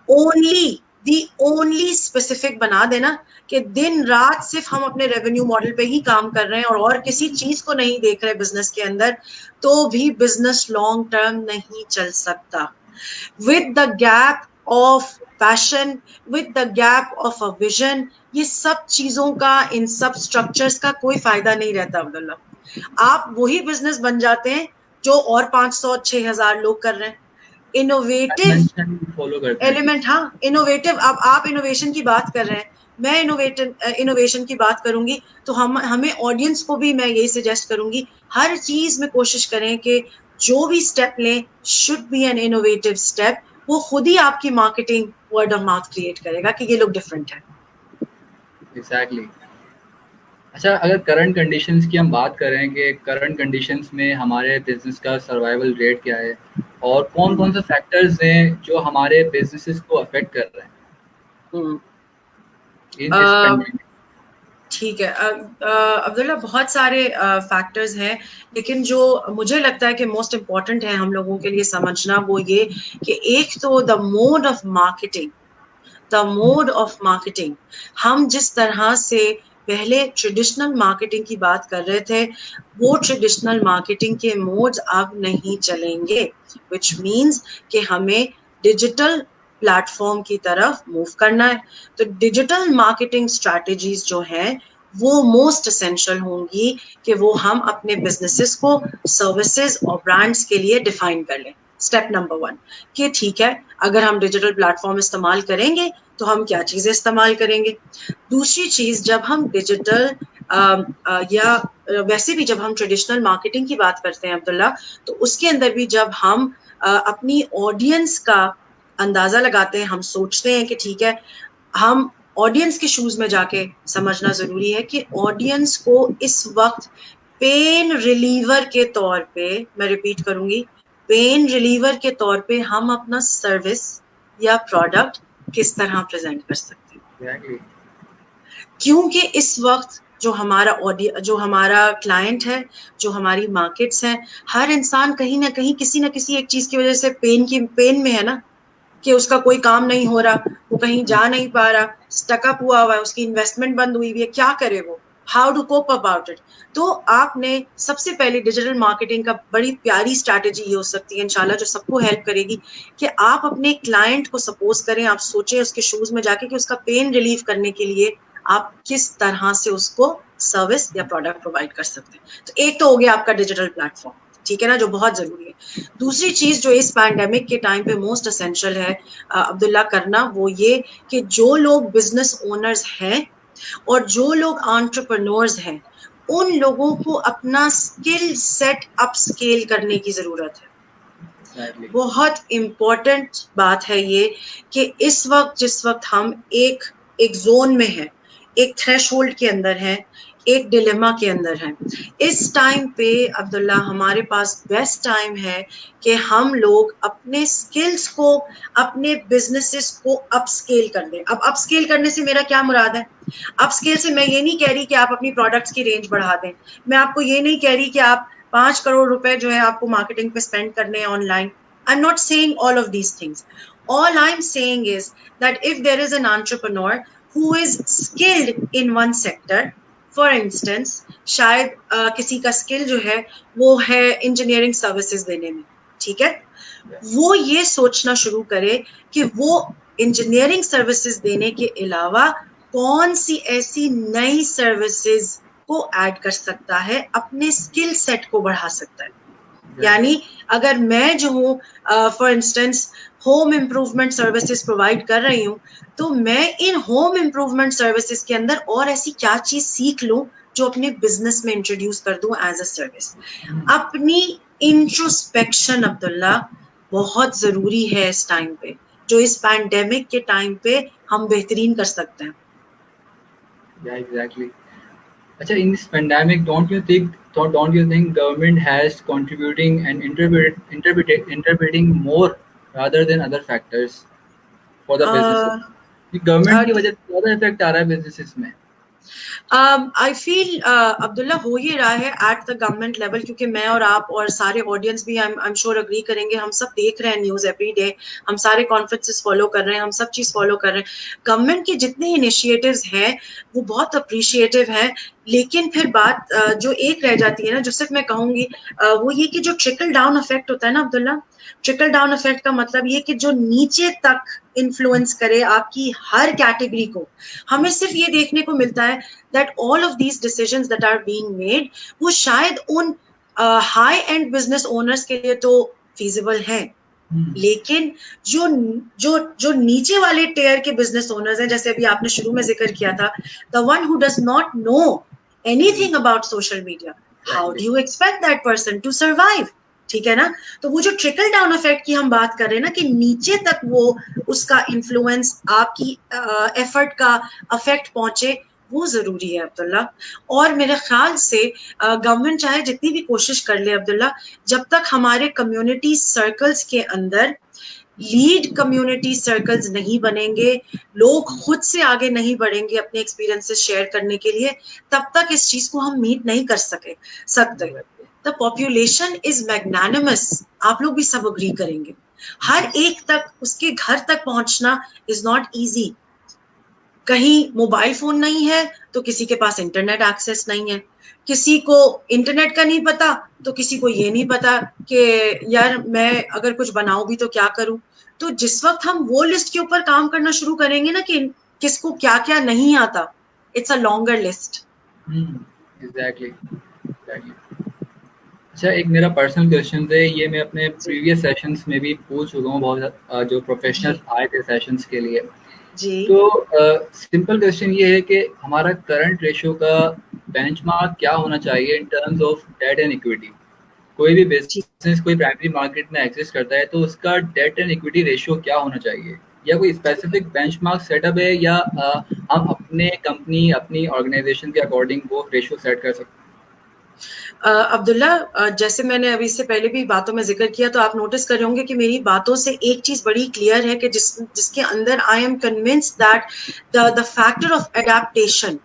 اونلی اسپیسیفک بنا دینا کہ دن رات صرف ہم اپنے ریونیو ماڈل پہ ہی کام کر رہے ہیں اور کسی چیز کو نہیں دیکھ رہے بزنس کے اندر, تو بھی بزنس لانگ ٹرم نہیں چل سکتا. with the gap of passion, with the gap of a vision, یہ سب چیزوں کا, ان سب اسٹرکچرز کا کوئی فائدہ نہیں رہتا عبداللہ. آپ وہی بزنس بن جاتے ہیں جو اور 500-6,000 لوگ کر رہے ہیں. انوویٹو فالو کرتے ہیں ایلیمنٹ, ہاں انوویٹو. اب آپ انوویشن کی بات کر رہے ہیں, میں انوویشن کی بات کروں گی تو ہمیں آڈینس کو بھی میں یہی سجیسٹ کروں گی, ہر چیز میں کوشش کریں کہ جو بھی اسٹیپ لیں should be an innovative step. وہ خود ہی آپ کی marketing word of mouth create کرے گا کہ یہ لوگ ڈفرینٹ ہیں. ایگزیکٹلی. اچھا, اگر کرنٹ کنڈیشنز کی ہم بات کریں کہ کرنٹ کنڈیشنز میں ہمارے بزنس کا سروائیول ریٹ کیا ہے اور کون کون سے فیکٹرز ہیں جو ہمارے بزنسز کو افیکٹ کر رہے ہیں اس پینڈیمک. ٹھیک ہے عبداللہ, بہت سارے فیکٹرز ہیں, لیکن جو مجھے لگتا ہے کہ موسٹ امپورٹنٹ ہے ہم لوگوں کے لیے سمجھنا وہ یہ کہ ایک تو دا موڈ آف مارکیٹنگ. ہم جس طرح سے پہلے ٹریڈیشنل مارکیٹنگ کی بات کر رہے تھے, وہ ٹریڈیشنل مارکیٹنگ کے موڈز اب نہیں چلیں گے, وچ مینز کہ ہمیں ڈیجیٹل پلیٹ فارم کی طرف موو کرنا ہے. تو ڈیجیٹل مارکیٹنگ اسٹریٹجیز جو ہیں وہ موسٹ اسینشل ہوں گی کہ وہ ہم اپنے بزنسز کو سروسز اور برانڈس کے لیے ڈیفائن کر لیں. اسٹیپ نمبر 1 کہ ٹھیک ہے, اگر ہم ڈیجیٹل پلیٹ فارم استعمال کریں گے تو ہم کیا چیزیں استعمال کریں گے. دوسری چیز, جب ہم ڈیجیٹل یا ویسے بھی جب ہم ٹریڈیشنل مارکیٹنگ کی بات کرتے ہیں عبداللہ, تو اس کے اندر بھی جب ہم اپنی آڈینس کا اندازہ لگاتے ہیں, ہم سوچتے ہیں کہ ٹھیک ہے, ہم آڈینس کے شوز میں جا کے سمجھنا ضروری ہے کہ آڈینس کو اس وقت پین ریلیور کے طور پہ, میں ریپیٹ کروں گی, پین ریلیور کے طور پہ ہم اپنا سروس یا پروڈکٹ کس طرح پریزنٹ کر سکتے ہیں. کیونکہ اس وقت جو ہمارا کلائنٹ ہے, جو ہماری مارکیٹس ہیں, ہر انسان کہیں نہ کہیں کسی نہ کسی ایک چیز کی وجہ سے پین میں ہے نا, کہ اس کا کوئی کام نہیں ہو رہا, وہ کہیں جا نہیں پا رہا, اسٹک اپ ہوا ہے, اس کی انویسٹمنٹ بند ہوئی ہوئی ہے, کیا کرے وہ, how to cope about it. تو آپ نے سب سے پہلے ڈیجیٹل مارکیٹنگ کا بڑی پیاری اسٹریٹجی یہ ہو سکتی ہے انشاءاللہ, جو سب کو ہیلپ کرے گی, کہ آپ اپنے کلائنٹ کو سپوز کریں, آپ سوچیں اس کے شوز میں جا کے کہ اس کا پین ریلیو کرنے کے لیے آپ کس طرح سے اس کو سروس یا پروڈکٹ پرووائڈ کر سکتے ہیں. تو ایک تو ہو گیا آپ کا ڈیجیٹل پلیٹ فارم, ٹھیک ہے نا, جو بہت ضروری ہے. دوسری چیز جو اس پینڈیمک کے ٹائم پہ موسٹ اسینشل ہے عبداللہ کرنا, وہ یہ کہ جو لوگ بزنس اونرز ہیں اور جو لوگ انٹرپرنورز ہیں, ان لوگوں کو اپنا اسکل سیٹ اپ اسکیل کرنے کی ضرورت ہے. بہت امپورٹنٹ بات ہے یہ کہ اس وقت جس وقت ہم ایک زون میں ہیں, ایک تھریش ہولڈ کے اندر ہیں, ایک ڈیلیما کے اندر ہیں, اس ٹائم پہ عبداللہ ہمارے پاس بیسٹ ٹائم ہے کہ ہم لوگ اپنے سکلز کو, اپنے بزنسز کو اپ سکیل کر دیں. اب اپ سکیل کرنے سے میرا کیا مراد ہے؟ اپ سکیل سے میں یہ نہیں کہہ رہی کہ آپ اپنی پروڈکٹس کی رینج بڑھا دیں, میں آپ کو یہ نہیں کہہ رہی کہ آپ 5 کروڑ روپے جو ہے آپ کو مارکیٹنگ پہ اسپینڈ کرنے ہیں on line. I'm not saying all of these things. All I'm saying is that if there is an entrepreneur who is skilled in one sector, for instance, شاید کسی کا اسکل جو ہے وہ ہے انجینئرنگ سروسز دینے میں, ٹھیک ہے, وہ یہ سوچنا شروع کرے کہ وہ انجینئرنگ سروسز دینے کے علاوہ کون سی ایسی نئی سروسز کو ایڈ کر سکتا ہے, اپنے اسکل سیٹ کو بڑھا سکتا ہے. یعنی اگر میں جو ہوں for instance home improvement services provide کر رہی ہوں, تو میں ان ہوم امپروومنٹ سروسز کے اندر اور ایسی کیا چیز سیکھ لوں جو اپنے بزنس میں انٹروڈیوس کر دوں ایز اے سروس. اپنی انٹروسپیکشن عبداللہ بہت ضروری ہے اس ٹائم پہ, جو اس پینڈیمک کے ٹائم پہ ہم بہترین کر سکتے ہیں. Exactly. Acha, in this pandemic, don't you think government has contributing and interpreting more rather than other factors for the businesses? Government کی وجہ سے زیادہ افیکٹ آ رہا ہے بزنسز میں. I feel عبداللہ ہو یہ رہا ہے ایٹ دا گورنمنٹ لیول, کیونکہ میں اور آپ اور سارے آڈینس بھی I'm sure اگری کریں گے, ہم سب دیکھ رہے ہیں نیوز ایوری ڈے, ہم سارے کانفرنسز فالو کر رہے ہیں, ہم سب چیز فالو کر رہے ہیں. گورنمنٹ کے جتنے انیشیٹوز ہیں وہ بہت اپریشیٹیو ہیں, لیکن پھر بات جو ایک رہ جاتی ہے نا, جو صرف میں کہوں گی وہ یہ کہ جو ٹرکل ڈاؤن افیکٹ ہوتا ہے نا عبداللہ, ٹرکل ڈاؤن افیکٹ کا مطلب یہ کہ جو نیچے تک انفلوئنس کرے آپ کی ہر کیٹیگری کو. ہمیں صرف یہ دیکھنے کو ملتا ہے that all of these decisions that are being made وہ شاید in high and business owners کے لیے تو فیزیبل ہیں, لیکن جو نیچے والے ٹیئر کے بزنس اونرز ہیں, جیسے ابھی آپ نے شروع میں ذکر کیا تھا, the one who does not know anything about social media, how do you expect that person to survive? ٹھیک ہے نا. تو وہ جو ٹرکل ڈاؤن افیکٹ کی ہم بات کر رہے ہیں نا کہ نیچے تک وہ اس کا انفلوئنس آپ کی ایفرٹ کا افیکٹ پہنچے, وہ ضروری ہے عبداللہ. اور میرے خیال سے گورنمنٹ چاہے جتنی بھی کوشش کر لے عبداللہ, جب تک ہمارے کمیونٹی سرکلز کے اندر لیڈ کمیونٹی سرکلز نہیں بنیں گے, لوگ خود سے آگے نہیں بڑھیں گے اپنے ایکسپیرینسز شیئر کرنے کے لیے, تب تک اس چیز کو ہم میٹ نہیں کر سکتے. دا پاپولیشن از میگنانمس, آپ لوگ بھی سب اگری کریں گے. ہر ایک تک اس کے گھر تک پہنچنا از ناٹ ایزی. کہیں موبائل فون نہیں ہے تو کسی کے پاس انٹرنیٹ ایکسیس نہیں ہے, کسی کو انٹرنیٹ کا نہیں پتا تو کسی کو یہ نہیں پتا کہ یار میں اگر کچھ بناؤں بھی تو کیا کروں. تو جس وقت ہم وہ لسٹ کے اوپر کام کرنا شروع کریں گے نا کہ کس کو کیا کیا نہیں آتا, it's a longer list. Exactly. اچھا, ایک میرا پرسنل کوشچن ہے, یہ میں اپنے جی پریویس سیشنز میں بھی پوچھ چکا ہوں بہت, جو جی پروفیشنلز آئے تھے سیشنز کے لیے. جی تو سمپل کوشچن یہ ہے کہ ہمارا کرنٹ ریشو کا بینچ مارک کیا ہونا چاہیے in terms of debt and equity. کوئی بھی جی. بزنس کوئی پرائمری مارکیٹ میں ایگزسٹ کرتا ہے تو اس کا ڈیٹ اینڈ اکویٹی ریشو کیا ہونا چاہیے, یا کوئی specific benchmark set up ہے, یا ہم اپنے کمپنی اپنی آرگنائزیشن کے اکارڈنگ وہ ریشو سیٹ کر سکتے ہیں؟ عبداللہ, جیسے میں نے ابھی اس سے پہلے بھی باتوں میں ذکر کیا, تو آپ نوٹس کر رہے ہوں گے کہ میری باتوں سے ایک چیز بڑی کلیئر ہے کہ جس کے اندر I am convince that the factor of adaptation,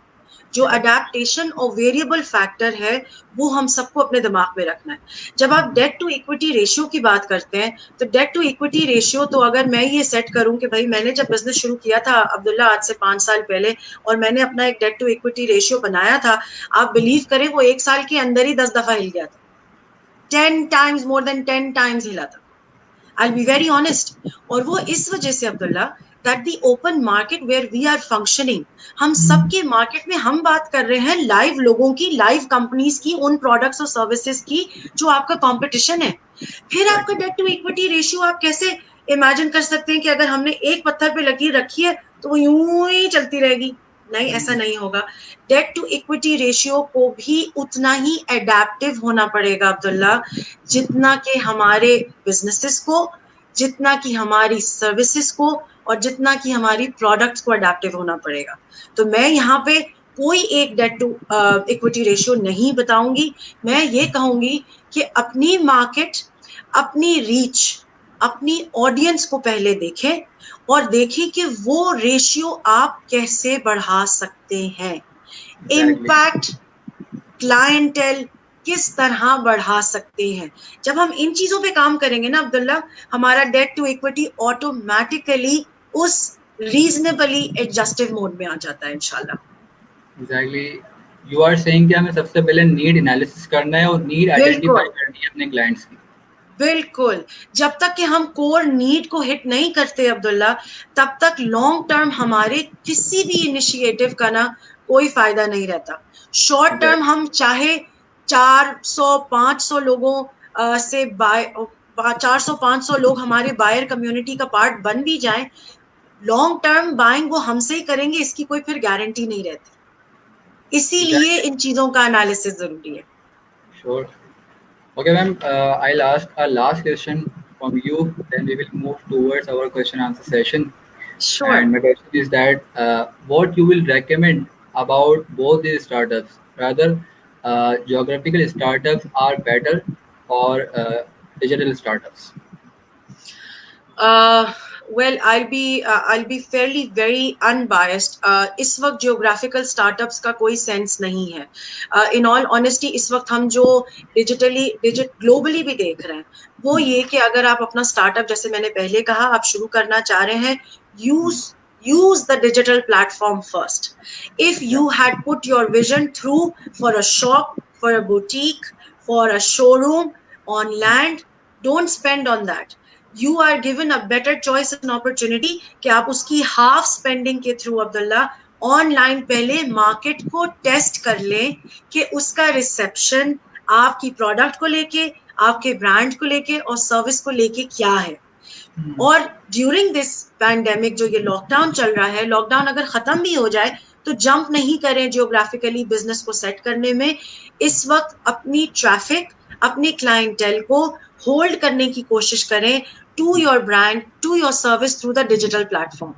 جو اڈیپٹیشن اور ویریبل فیکٹر ہے وہ ہم سب کو اپنے دماغ میں رکھنا ہے. جب آپ ڈیٹ ٹو ایکوٹی ریشیو کی بات کرتے ہیں تو ڈیٹ ٹو ایکوٹی ریشیو تو اگر میں یہ سیٹ کروں کہ بھائی میں نے جب بزنس شروع کیا تھا عبداللہ آج سے 5 سال پہلے, اور میں نے اپنا ایک ڈیٹ ٹو ایکوٹی ریشیو بنایا تھا, آپ بلیو کریں وہ 1 سال کے اندر ہی 10 دفعہ ہل گیا تھا, 10 times, more than 10 times ہلا تھا. I'll be very honest. اور وہ اس وجہ سے عبداللہ that the open market where we are functioning, ہم سب کے مارکیٹ میں ہم بات کر رہے ہیں لائیو لوگوں کی, لائیو کمپنیز کی, ان پروڈکٹس اور سروسز کی جو آپ کا کمپٹیشن ہے. پھر آپ کا ڈیٹ ٹو ایکوٹی ریشیو آپ کیسے امیجن کر سکتے ہیں کہ اگر ہم نے ایک پتھر پہ لکیر رکھی ہے تو وہ یوں ہی چلتی رہے گی؟ نہیں, ایسا نہیں ہوگا. ڈیٹ ٹو ایکوٹی ریشیو کو بھی اتنا ہی اڈیپٹیو ہونا پڑے گا عبداللہ, جتنا کہ ہمارے بزنسز کو, جتنا کہ ہماری سروسز کو, اور جتنا کہ ہماری پروڈکٹس کو اڈیپٹیو ہونا پڑے گا. تو میں یہاں پہ کوئی ایک ڈیٹ ٹو ایکوٹی ریشیو نہیں بتاؤں گی. میں یہ کہوں گی کہ اپنی مارکیٹ, اپنی ریچ, اپنی آڈینس کو پہلے دیکھیں اور دیکھیں کہ وہ ریشیو آپ کیسے بڑھا سکتے ہیں. ایگزیکٹلی. امپیکٹ, کلائنٹل کس طرح بڑھا سکتے ہیں. جب ہم ان چیزوں پہ کام کریں گے نا عبداللہ, ہمارا ڈیٹ ٹو ایکوٹی آٹومیٹیکلی اس ریزنیبلی ایڈجسٹیو موڈ میں آ جاتا ہے انشاءاللہ. ایگزیکٹلی. یو آر سیئنگ کہ ہمیں سب سے پہلے نیڈ انالیسس کرنا ہے اور نیڈ بالکل آئیڈینٹیفائی کرنی ہے اپنے کلائنٹس کی. بالکل. جب تک کہ ہم کور نیڈ کو ہٹ نہیں کرتے عبداللہ, تب تک لانگ ٹرم ہمارے کسی بھی انیشیٹو کا نا کوئی فائدہ نہیں رہتا. شارٹ ٹرم ہم چاہے 400-500 لوگوں سے 400-500 لوگ ہمارے بائر کمیونٹی کا پارٹ بن بھی جائیں, لانگ ٹرم بائنگ وہ ہم سے ہی کریں گے, اس کی کوئی پھر گارنٹی نہیں رہتی. اسی لیے ان چیزوں کا انالیسس ضروری ہے. Sure. Okay, ma'am. I'll ask a last question from you. Then we will move towards our question answer session. Sure. And my question is that what you will recommend about both these startups? Rather, geographical startups are better or digital startups? Well, I'll be fairly very unbiased. اس وقت geographical start ups کا کوئی sense نہیں ہے. ان آل honesty اس وقت ہم جو globally بھی دیکھ رہے ہیں وہ یہ کہ اگر آپ اپنا اسٹارٹ اپ, جیسے میں نے پہلے کہا, آپ شروع کرنا چاہ رہے ہیں, use the digital platform first. If Yeah. you had put your vision through for a shop, for a boutique, for a showroom on land, don't spend on that. You are given a better choice and opportunity کہ آپ اس کی half spending کے through Abdullah on line پہلے market کو test کر لیں کہ اس کا ریسیپشن آپ کی پروڈکٹ کو لے کے, آپ کے برانڈ کو لے کے اور سروس کو لے کے کیا ہے. اور ڈیورنگ دس پینڈیمک جو یہ لاک ڈاؤن چل رہا ہے, لاک ڈاؤن اگر ختم بھی ہو جائے تو جمپ نہیں کریں جیوگرافیکلی بزنس کو سیٹ کرنے میں. اس وقت اپنی ٹریفک, اپنی کلائنٹیل کو ہولڈ کرنے کی کوشش کریں to your brand, to your service through the digital platform.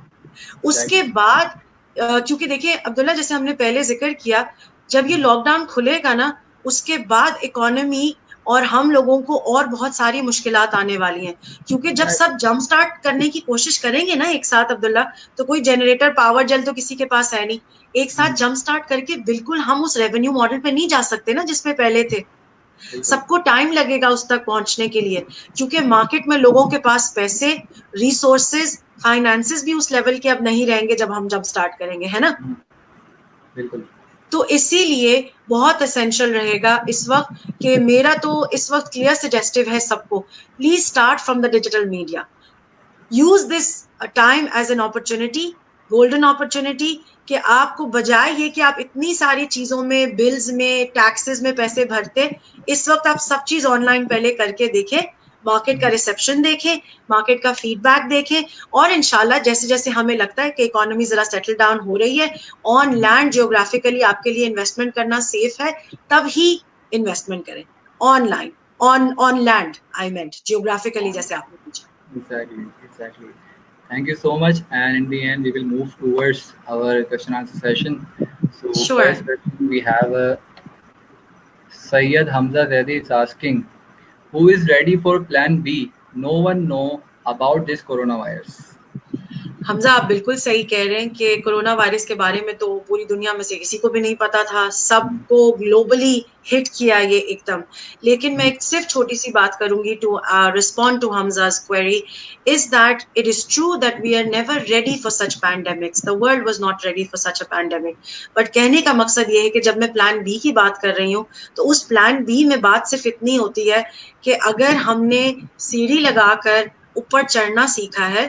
اس کے بعد کیونکہ دیکھیے عبداللہ, جیسے ہم نے پہلے ذکر کیا, جب یہ لاک ڈاؤن کھلے گا نا, اس کے بعد اکانومی اور ہم لوگوں کو اور بہت ساری مشکلات آنے والی ہیں, کیونکہ جب سب جمپ سٹارٹ کرنے کی کوشش کریں گے نا ایک ساتھ عبداللہ, تو کوئی جنریٹر پاور جل تو کسی کے پاس ہے نہیں, ایک ساتھ جمپ سٹارٹ کر کے بالکل ہم اس ریونیو ماڈل پہ نہیں جا سکتے نا جس پہ پہلے تھے. سب کو ٹائم لگے گا اس تک پہنچنے کے لیے, کیونکہ مارکیٹ میں لوگوں کے پاس پیسے, ریسورسز, فائنانسز بھی اس لیول کے اب نہیں رہیں گے جب ہم جب سٹارٹ کریں گے, ہے نا. بالکل. تو اسی لیے بہت اسینشل رہے گا اس وقت کہ میرا تو اس وقت کلیئر سجیسٹو ہے سب کو, please start from the digital media. Use this time as an opportunity, golden opportunity, کہ آپ کو بجائے یہ کہ آپ اتنی ساری چیزوں میں, بلز میں, ٹیکسز میں پیسے بھرتے, اس وقت آپ سب چیز آن لائن پہلے کر کے دیکھیں, مارکیٹ کا ریسپشن دیکھیں, مارکیٹ کا فیڈ بیک دیکھیں, اور انشاءاللہ جیسے جیسے ہمیں لگتا ہے کہ اکانومی ذرا سیٹل ڈاؤن ہو رہی ہے, آن لینڈ جیوگرافیکلی آپ کے لیے انویسٹمنٹ کرنا سیف ہے, تب ہی انویسٹمنٹ کریں. Online, on land I meant, geographically جیسے آپ نے پوچھا. Exactly. Thank you so much. And in the end, we will move towards our question answer session. So Sure. first question we have Sayyid Hamza Zaidi is asking, who is ready for Plan B? No one know about this coronavirus. حمزہ آپ بالکل صحیح کہہ رہے ہیں کہ corona virus کے بارے میں تو پوری دنیا میں سے کسی کو بھی نہیں پتا تھا, سب کو گلوبلی ہٹ کیا یہ ایک دم. لیکن میں ایک صرف چھوٹی سی بات کروں گی to respond to Hamza's query, is that it is true that we are never ready for such pandemics. The world was not ready for such a pandemic. But کہنے کا مقصد یہ ہے کہ جب میں پلان بی کی بات کر رہی ہوں تو اس پلان بی میں بات صرف اتنی ہوتی ہے کہ اگر ہم نے سیڑھی لگا کر اوپر چڑھنا سیکھا ہے,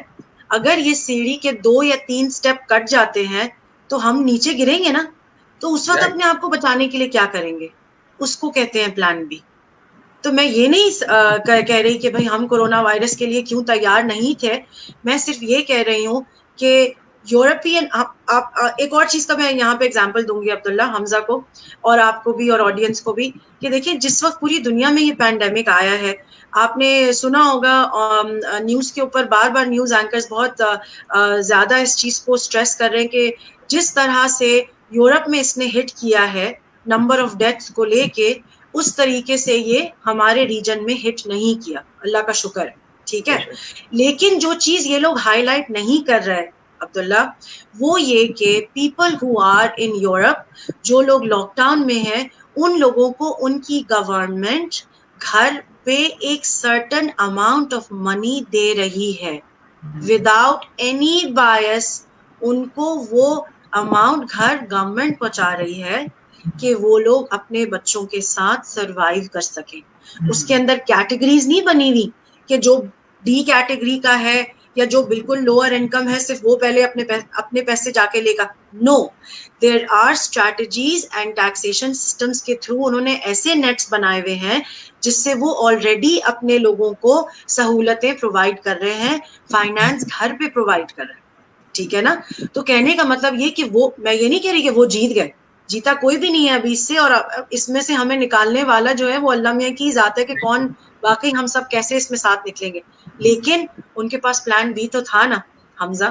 اگر یہ سیڑھی کے 2 یا 3 سٹیپ کٹ جاتے ہیں تو ہم نیچے گریں گے نا, تو اس وقت اپنے آپ کو بچانے کے لیے کیا کریں گے, اس کو کہتے ہیں پلان بی. تو میں یہ نہیں کہہ رہی کہ بھائی ہم کورونا وائرس کے لیے کیوں تیار نہیں تھے, میں صرف یہ کہہ رہی ہوں کہ یورپین, آپ ایک اور چیز کا میں یہاں پہ اگزامپل دوں گی عبداللہ, حمزہ کو اور آپ کو بھی اور آڈینس کو بھی, کہ دیکھیں جس وقت پوری دنیا میں یہ پینڈیمک آیا ہے, آپ نے سنا ہوگا نیوز کے اوپر بار بار نیوز اینکرز بہت زیادہ اس چیز کو اسٹریس کر رہے ہیں کہ جس طرح سے یورپ میں اس نے ہٹ کیا ہے نمبر آف ڈیتھس کو لے کے, اس طریقے سے یہ ہمارے ریجن میں ہٹ نہیں کیا, اللہ کا شکر ہے, ٹھیک ہے. لیکن جو چیز یہ لوگ ہائی لائٹ نہیں کر رہے عبداللہ, وہ یہ کہ people who are in Europe, جو لوگ لاک ڈاؤن میں ہیں, ان لوگوں کو ان کی گورنمنٹ گھر پہ ایک سرٹن اماؤنٹ آف منی دے رہی ہے وداؤٹ اینی بایس. ان کو وہ اماؤنٹ گھر گورنمنٹ پہنچا رہی ہے کہ وہ لوگ اپنے بچوں کے ساتھ سروائیو کر سکیں. اس کے اندر کیٹیگریز نہیں بنی ہوئی کہ جو ڈی کیٹیگری کا ہے یا جو بالکل لوور انکم ہے صرف وہ پہلے اپنے پیسے جا کے لے گا. No, there are strategies and taxation systems کے تھرو انہوں نے ایسے نیٹس بنائے ہوئے ہیں جس سے وہ آلریڈی اپنے لوگوں کو سہولتیں پرووائڈ کر رہے ہیں, فائنانس گھر پہ پرووائڈ کر رہے ہیں, ٹھیک ہے نا. تو کہنے کا مطلب یہ کہ وہ, میں یہ نہیں کہہ رہی کہ وہ جیت گئے, جیتا کوئی بھی نہیں ہے ابھی اس سے, اور اس میں سے ہمیں نکالنے والا جو ہے وہ اللہ میاں کی ذات ہے کہ کون واقعی ہم سب کیسے اس میں ساتھ نکلیں گے. لیکن ان کے پاس پلان بی تو تھا نا Hamza,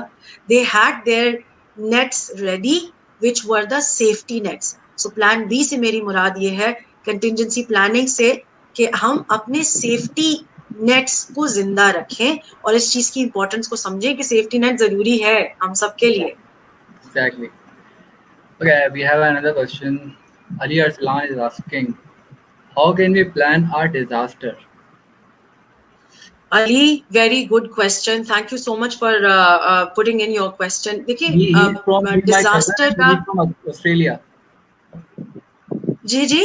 they had their nets ready which were the safety nets. So plan B سے میری مراد یہ ہے کنٹینجنسی پلاننگ سے کہ ہم اپنے سیفٹی نیٹس کو زندہ رکھیں اور اس چیز کی امپورٹنس کو سمجھیں کہ سیفٹی نیٹ ضروری ہے ہم سب کے لیے. Exactly. Okay, we have another question. Ali Arslan is asking, how can we plan our disaster? Ali, very good question. Thank you so much for putting in your question. دیکھیے He's my cousin disaster and کا, he's from Australia. G G,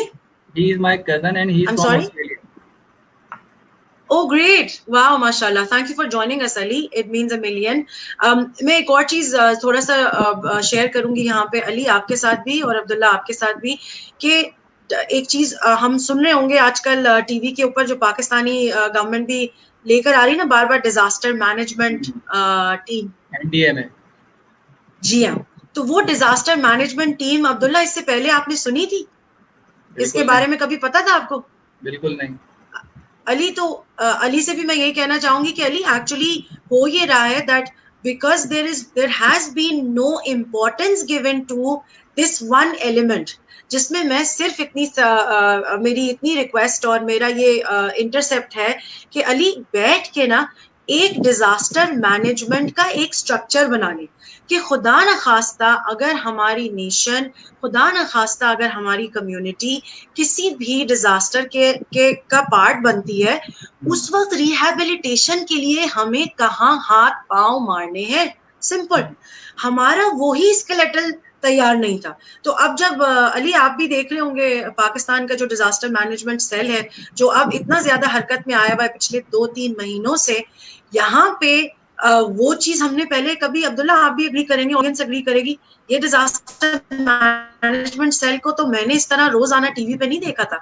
He is my cousin and he's I'm from sorry. Australia. Oh great, wow, mashallah, thank you for joining us Ali, it means a million. میں ایک اور چیز تھوڑا سا share کروں گی یہاں پہ علی آپ کے ساتھ بھی اور عبداللہ آپ کے ساتھ بھی, کہ ایک چیز ہم سن رہے ہوں گے آج کل ٹی وی کے اوپر جو پاکستانی گورنمنٹ بھی لے کر آ رہی نا بار بار ڈیزاسٹر مینجمنٹ ٹیم, NDA میں. جی ہاں, تو وہ ڈیزاسٹر مینجمنٹ ٹیم عبداللہ اس سے پہلے آپ نے سنی تھی, اس کے بالکل بارے نہیں. میں کبھی پتا تھا آپ کو؟ بالکل نہیں. علی تو علی سے بھی میں یہی کہنا چاہوں گی کہ علی ایکچولی ہو یہ رہا ہے that because there has been no importance given to this one element, جس میں صرف اتنی میری اتنی ریکویسٹ اور میرا یہ انٹرسپٹ ہے کہ علی بیٹھ کے نا ایک ڈیزاسٹر مینجمنٹ کا ایک اسٹرکچر بنا لیں کہ خدا نخواستہ اگر ہماری نیشن, خدا نخواستہ اگر ہماری کمیونٹی کسی بھی ڈیزاسٹر کے کا پارٹ بنتی ہے, اس وقت ریہیبلیٹیشن کے لیے ہمیں کہاں ہاتھ پاؤں مارنے ہیں. سمپل. ہمارا وہی اسکیلیٹل تیار نہیں تھا. تو اب جب علی آپ بھی دیکھ رہے ہوں گے پاکستان کا جو ڈیزاسٹر مینجمنٹ سیل ہے جو اب اتنا زیادہ حرکت میں آیا ہوا ہے پچھلے 2-3 مہینوں سے, یہاں پہ وہ چیز ہم نے پہلے کبھی, عبداللہ آپ بھی اگری کریں گے, آڈینس اگری کرے گی, یہ ڈیزاسٹر مینجمنٹ سیل کو تو میں نے اس طرح روزانہ ٹی وی پہ نہیں دیکھا تھا.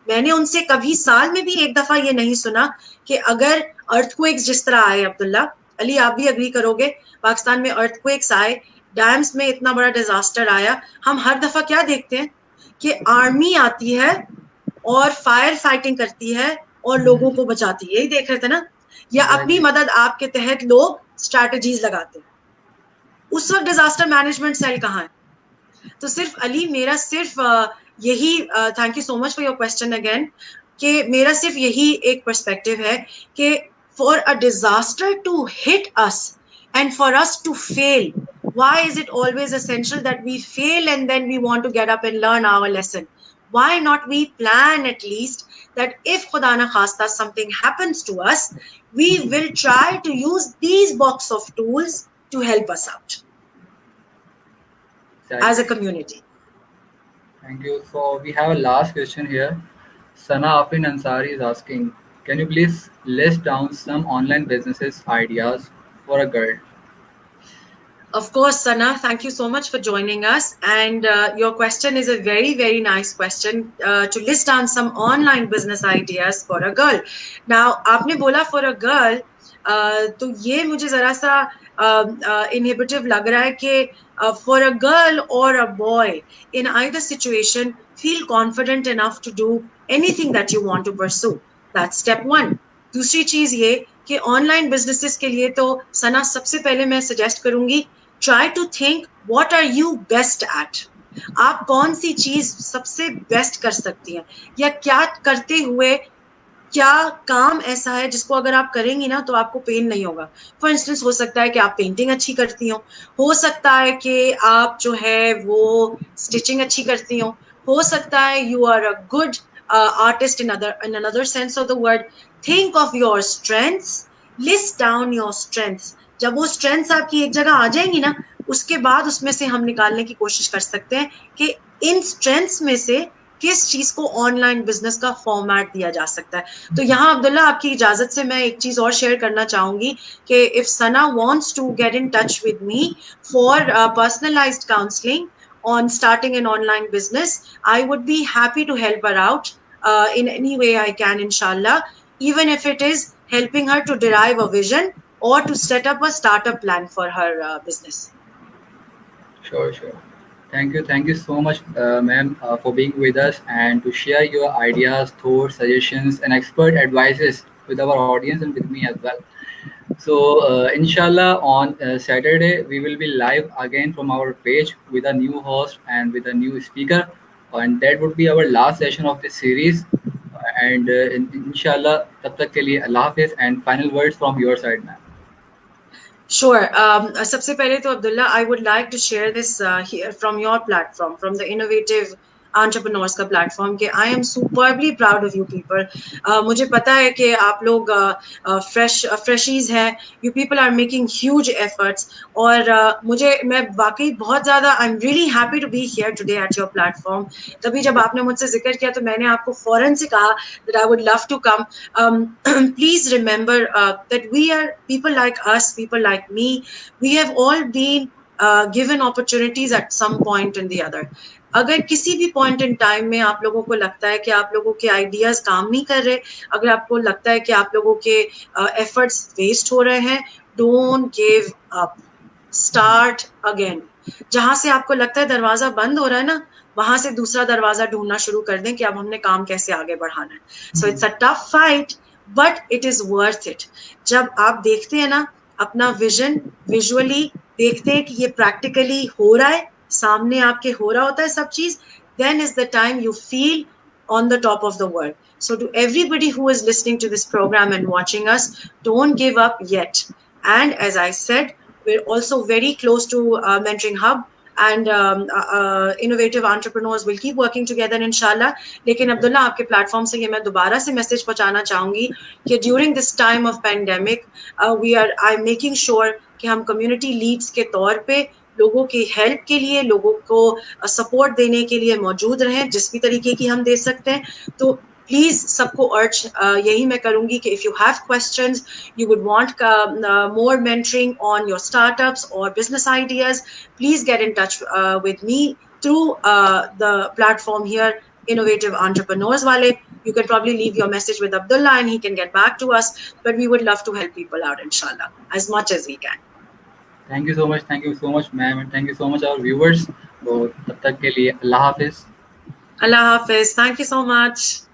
میں نے ان سے کبھی سال میں بھی ایک دفعہ یہ نہیں سنا کہ اگر ارتھ کوئکس جس طرح آئے, عبداللہ علی آپ بھی اگری کرو گے, پاکستان میں ارتھ کوئکس آئے, ڈیمز میں اتنا بڑا ڈیزاسٹر آیا, ہم ہر دفعہ کیا دیکھتے ہیں کہ آرمی آتی ہے اور فائر فائٹنگ کرتی ہے اور لوگوں کو بچاتی ہے, یہی دیکھ رہے تھے نا, یا اپنی ایگزیکٹلی. مدد آپ کے تحت لوگ اسٹریٹجیز لگاتے ہیں. اس وقت ڈیزاسٹر مینجمنٹ سیل کہاں ہے؟ تو صرف علی میرا صرف یہی, thank you so much for your question again, کہ میرا صرف یہی ایک پرسپیکٹو ہے کہ for a disaster to hit us and for us to fail, why is it always essential that we fail and then we want to get up and learn our lesson? Why not we plan at least that if khuda na khasta something happens to us, we will try to use these box of tools to help us out as a Exactly. community. Thank you. So we have a last question here. Sana Afrin Ansari is asking, can you please list down some online businesses ideas for a girl? Of course, Sana, thank you so much for joining us. And your question is a very, very nice question, to list down some online business ideas for a girl. Now, آپ نے بولا for a girl, تو یہ مجھے ذرا سا inhibitive لگ رہا ہے کہ for a girl or a boy, in either situation, feel confident enough to do anything that you want to pursue. That's step one. دوسری چیز یہ کہ آن لائن بزنسز کے لیے تو ثنا سب سے پہلے میں سجیسٹ کروں گی, try to think what are you best at. آپ کون سی چیز سب سے بیسٹ کر سکتی ہیں, یا کیا کرتے ہوئے کیا کام ایسا ہے جس کو اگر آپ کریں گی نا تو آپ کو پین نہیں ہوگا. فار انسٹنس ہو سکتا ہے کہ آپ پینٹنگ اچھی کرتی ہو سکتا ہے کہ آپ جو ہے وہ اسٹچنگ اچھی کرتی ہو سکتا ہے you are a good artist in another sense of the word. Think of your strengths, list down your strengths. جب وہ strengths آپ کی ایک جگہ آ جائیں گی نا, اس کے بعد اس میں سے ہم نکالنے کی کوشش کر سکتے ہیں کہ ان strengths میں سے کس چیز کو آن لائن بزنس کا فارمیٹ دیا جا سکتا ہے. تو یہاں عبداللہ آپ کی اجازت سے میں ایک چیز اور شیئر کرنا چاہوں گی کہ if Sana wants to get in touch with me for personalized counseling on starting an online business, I would be happy to help her out in any way I can, inshallah, even if it is helping her to derive a vision or to set up a startup plan for her business. Sure, sure. Thank you so much, ma'am, for being with us and to share your ideas, thoughts, suggestions, and expert advices with our audience and with me as well. So, inshallah, on Saturday, we will be live again from our page with a new host and with a new speaker. And that would be our last session of this series. And inshallah, tab tak ke liye Allah Hafiz, and final words from your side, ma'am. Sure. سب سے پہلے تو عبداللہ I would like to share this here from your platform, from the innovative entrepreneurs کا platform, کہ I am superbly proud of you people. مجھے پتا ہے کہ آپ لوگ فریشیز ہیں, you people are making huge efforts, اور میں واقعی بہت زیادہ I'm really happy to be here today at your platform. تبھی جب آپ نے مجھ سے ذکر کیا تو میں نے آپ کو فوراً سے کہا that I would love to come. Please remember that we are people like us, people like me, we have all been given opportunities at some point and the other. اگر کسی بھی پوائنٹ ان ٹائم میں آپ لوگوں کو لگتا ہے کہ آپ لوگوں کے آئیڈیاز کام نہیں کر رہے, اگر آپ کو لگتا ہے کہ آپ لوگوں کے ایفرٹس ویسٹ ہو رہے ہیں, don't give up. Start again. جہاں سے آپ کو لگتا ہے دروازہ بند ہو رہا ہے نا, وہاں سے دوسرا دروازہ ڈھونڈنا شروع کر دیں کہ اب ہم نے کام کیسے آگے بڑھانا ہے. So it's a tough fight but it is worth it. جب آپ دیکھتے ہیں نا اپنا ویژن ویژولی دیکھتے ہیں کہ یہ پریکٹیکلی ہو رہا ہے, سامنے آپ کے ہو رہا ہوتا ہے سب چیز, then is the time you feel on the top of the world. So to everybody who is listening to this program and watching us, don't give up yet. And as I said, we're also very close to Mentoring Hub, and innovative entrepreneurs will keep working together inshallah. لیکن عبداللہ آپ کے plate form سے یہ میں دوبارہ سے message پہنچانا چاہوں گی کہ during this time of pandemic I am making sure کہ ہم کمیونٹی لیڈس کے طور پہ لوگوں کی ہیلپ کے لیے, لوگوں کو سپورٹ دینے کے لیے موجود رہیں جس بھی طریقے کی ہم دے سکتے ہیں. تو پلیز سب کو ارج یہی میں کروں گی کہ if you have questions, you would want more mentoring on your startups or business ideas, please get in touch with me through the platform here, Innovative Entrepreneurs Wale. You can probably leave your message with Abdullah and he can get back to us, but we would love to help people out inshallah as much as we can. Thank you so much ma'am, and thank you so much our viewers. تو تب تک کے لیے اللہ حافظ. Allah Hafiz. Thank you so much.